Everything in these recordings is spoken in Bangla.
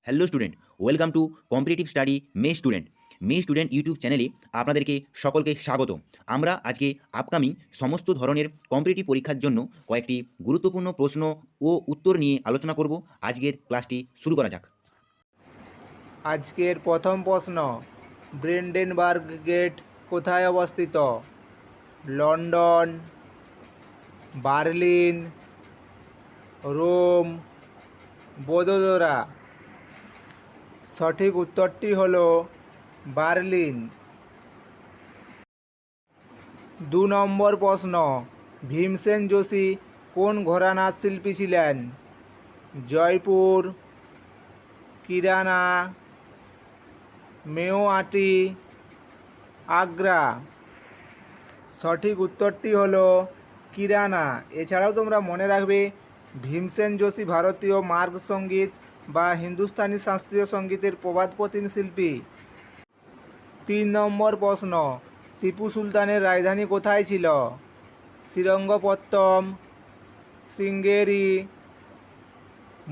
Hello student, welcome to competitive study May student YouTube চ্যানেলে আপনাদেরকে সকলকে স্বাগত। আমরা আজকে আপকামিং সমস্ত ধরনের কম্পিটিটিভ পরীক্ষার জন্য কয়েকটি গুরুত্বপূর্ণ প্রশ্ন ও উত্তর নিয়ে আলোচনা করব। আজকের ক্লাসটি শুরু করা যাক। আজকের প্রথম প্রশ্ন, ব্রেন্ডেনবার্গ গেট কোথায় অবস্থিত? London, Berlin, Rome, Vadodara. সঠিক উত্তরটি হল বার্লিন। 2 নম্বর প্রশ্ন, ভীমসেন যোশী কোন ঘরানার শিল্পী ছিলেন? জয়পুর, কিরানা, মেওয়াটি, আগ্রা। সঠিক উত্তরটি হলো কিরানা। এছাড়াও তোমরা মনে রাখবে ভীমসেন যোশী ভারতীয় মার্গ সঙ্গীত বা হিন্দুস্তানি শাস্ত্রীয় সঙ্গীতের প্রবাদপ্রতিম শিল্পী। 3 নম্বর প্রশ্ন, টিপু সুলতানের রাজধানী কোথায় ছিল? শ্রীরঙ্গপত্তম, সিঙ্গেরি,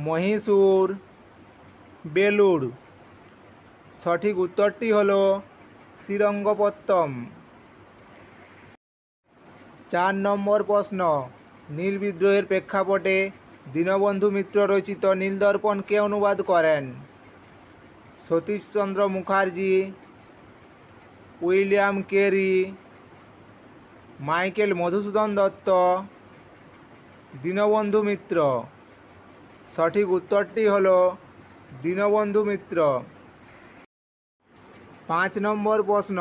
মহীশূর, বেলুড়। সঠিক উত্তরটি হলো শ্রীরঙ্গপত্তম। 4 নম্বর প্রশ্ন, নীল বিদ্রোহের প্রেক্ষাপটে দীনবন্ধু মিত্র রচিত নীলদর্পণ কে অনুবাদ করেন? Satishchandra Mukherjee, William Carey, Michael Madhusudan Dutta, Dinabandhu Mitra. সঠিক উত্তরটি হল দীনবন্ধু মিত্র। 5 নম্বর প্রশ্ন,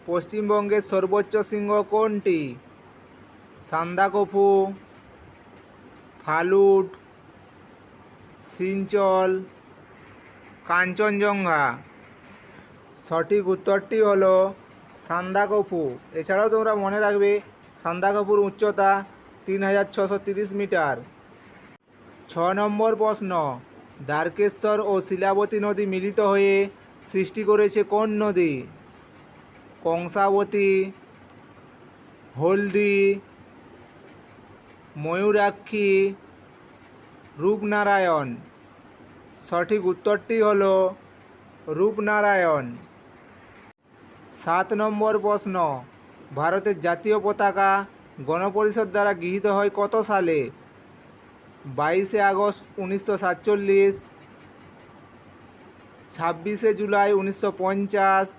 পশ্চিমবঙ্গের সর্বোচ্চ শৃঙ্গ কোনটি? সান্দাকফু, ফালুট, সিঞ্চল, কাঞ্চনজঙ্ঘা। সঠিক উত্তরটি হলো সান্দাকফু। এছাড়াও তোমরা মনে রাখবে সান্দাকফুর উচ্চতা 3630 মিটার। 6 নম্বর প্রশ্ন, দ্বারকেশ্বর ও শিলাবতী নদী মিলিত হয়ে সৃষ্টি করেছে কোন নদী? কংসাবতী, হলদি, ময়ূরাক্ষী, রূপনারায়ণ। সঠিক উত্তরটি হল রূপনারায়ণ। 7 নম্বর প্রশ্ন, ভারতের জাতীয় পতাকা গণপরিষদ দ্বারা গৃহীত হয় কত সালে? 22 আগস্ট 1947, 26 জুলাই 1950,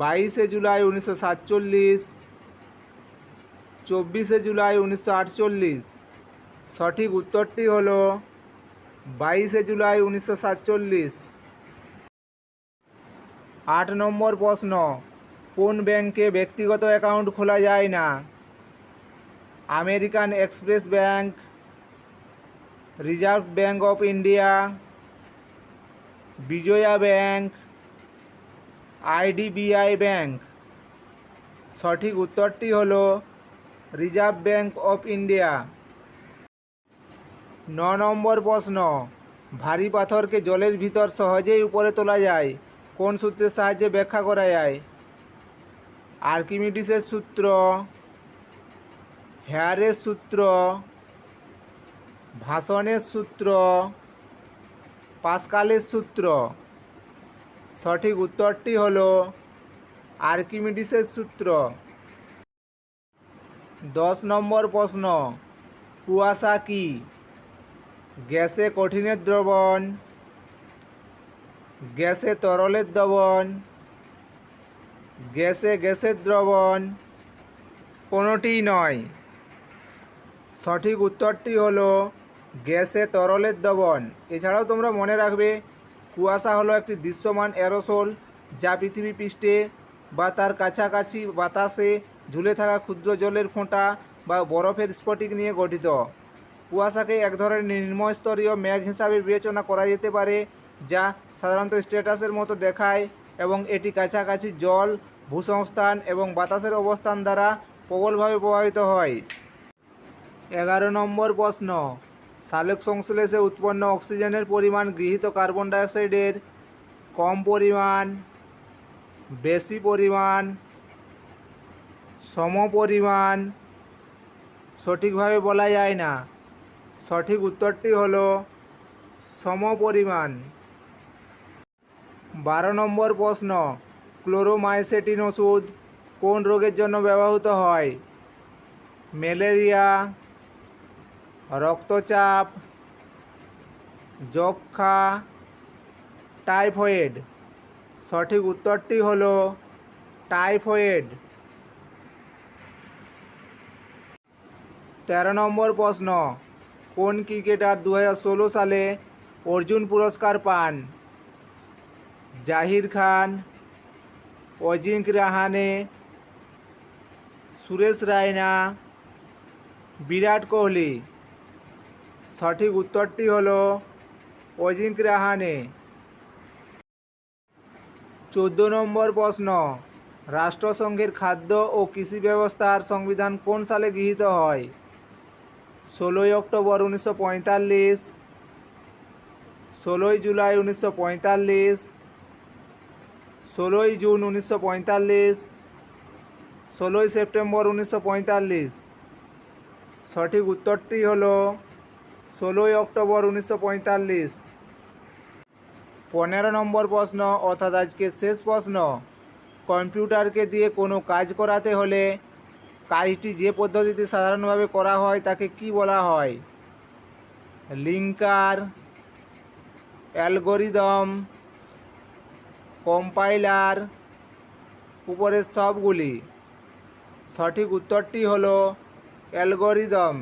22 জুলাই 1947, 24 জুলাই 1948। সঠিক উত্তরটি হল 22 জুলাই 1947। 8 নম্বর প্রশ্ন, কোন ব্যাংকে ব্যক্তিগত অ্যাকাউন্ট খোলা যায় না? American Express Bank, Reserve Bank of India, Vijaya Bank, IDBI Bank. সঠিক উত্তরটি হল রিজার্ভ ব্যাংক অফ ইন্ডিয়া। 9 নম্বর প্রশ্ন, ভারী পাথরকে জলের ভিতর সহজেই উপরে তোলা যায় কোন সূত্রের সাহায্যে ব্যাখ্যা করা যায়? আর্কিমিডিসের সূত্র, হেয়ারের সূত্র, ভাসনের সূত্র, পাস্কালের সূত্র। সঠিক উত্তরটি হল আর্কিমিডিসের সূত্র। 10 নম্বর প্রশ্ন, কুয়াশা কি? গ্যাসে কঠিনের দ্রবণ, গ্যাসে তরলের দ্রবণ, গ্যাসে গ্যাসের দ্রবণ, কোনোটিই নয়। সঠিক উত্তরটি হলো গ্যাসে তরলের দ্রবণ। এছাড়াও তোমরা মনে রাখবে কুয়াশা হলো একটি দৃশ্যমান অ্যারোসোল যা পৃথিবী পৃষ্ঠে বা তার কাছাকাছি বাতাসে ঝুলে থাকা ক্ষুদ্র জলের ফোঁটা বা বরফের স্ফটিক নিয়ে গঠিত। কুয়াশাকে এক ধরনের নিম্নস্তরীয় মেঘ হিসাবে বিবেচনা করা যেতে পারে যা সাধারণত স্ট্র্যাটাসের মতো দেখায় এবং এটি কাছাকাছি জল, ভূসংস্থান এবং বাতাসের অবস্থান দ্বারা প্রবলভাবে প্রভাবিত হয়। 11 নম্বর প্রশ্ন, সালোক সংশ্লেষে উৎপন্ন অক্সিজেনের পরিমাণ গৃহীত কার্বন ডাইঅক্সাইডের কম পরিমাণ, বেশি পরিমাণ, সম পরিমাণ সঠিকভাবে বলা যায় না। সঠিক উত্তরটি হলো সমপরিমাণ। 12 নম্বর প্রশ্ন, ক্লোরোমাইসেটিন ওষুধ কোন রোগের জন্য ব্যবহৃত হয়? ম্যালেরিয়া, রক্তচাপ, যক্ষ্মা, টাইফয়েড। সঠিক উত্তরটি হলো টাইফয়েড। 13 নম্বর প্রশ্ন, কোন ক্রিকেটার 2016 সালে অর্জুন পুরস্কার পান? জাহির খান, অজিঙ্ক রাহানে, সুরেশ রায়না, বিরাট কোহলি। সঠিক উত্তরটি হলো অজিঙ্ক রাহানে। 14 নম্বর প্রশ্ন, রাষ্ট্রসংঘের খাদ্য ও কৃষি ব্যবস্থার সংবিধান কোন সালে গৃহীত হয়? 16 অক্টোবর 1945, 16 জুলাই 1945, 16 জুন 1945, 16 সেপ্টেম্বর 1945। সঠিক উত্তরটি হলো 16 অক্টোবর 1945। 15 নম্বর প্রশ্ন অর্থাৎ আজকে শেষ প্রশ্ন, কম্পিউটারকে দিয়ে কোনো কাজ করাতে হলে কাজটি যে পদ্ধতিতে সাধারণভাবে করা হয় তাকে কি বলা হয়? লিঙ্কার, অ্যালগরিদম, কম্পাইলার, উপরের সবগুলি। সঠিক উত্তরটি হলো অ্যালগরিদম।